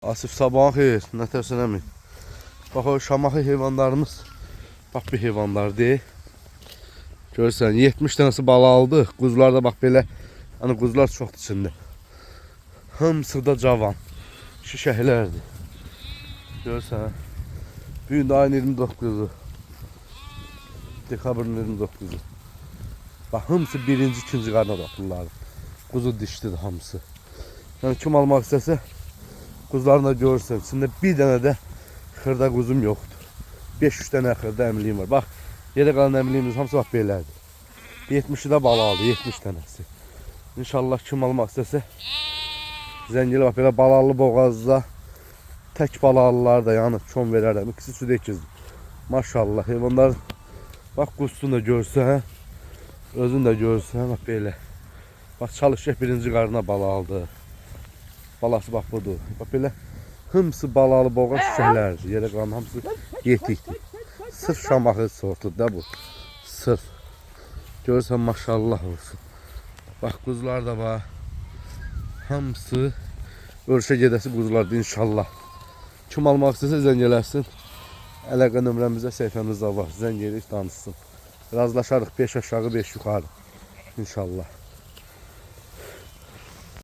Asif sabahın xeyir, nətərsən əmin. Bax o şamaxı heyvanlarımız, bax bir heyvanlar deyil. Görürsən 70 tanesi bala aldı. Quzular da bax belə, hani quzular çoxdur içində. Hamısı da cavan, şişəklərdir. Görürsən, bu gün də ayın 29'u. Dekabrın 29'u. Bax hamısı birinci, ikinci qarına baxırlar. Quzu dişlidir hamısı. Yəni kim almaq istəsə, quzularını da görürsən. İçində bir dənə də xırda quzum yoxdur. 5-3 dənə xırda əmliyim var. Bax, yerə qalan əmliyimiz hamısı bax belədir. 70'i də bala aldı, 70 dənəsi. İnşallah kim almaq istəsə, zəngili bax belə balalı boğazda tək balalılar da yəni çon verərəm. İkisi südə ikizdir. Maşallah heyvanlar bax quzusunu da görsən, özün də görsən bax belə. Bax çalışacaq birinci qarına bala aldı. Balası bax budur. Bax belə hamısı balalı boğaz şişəklərdir. Yerə qalan hamısı yetikdir. Sırf şamaxı sortudur da bu. Sırf. Görürsən maşallah olsun. Bax quzular da var. Hamısı örüşə gedəsi quzulardır inşallah. Kim almaq istəsə zəng eləsin. Əlaqə nömrəmizdə səhifəmizdə var. Zəng edib danışsın. Razılaşarıq 5 aşağı 5 yuxarı. İnşallah.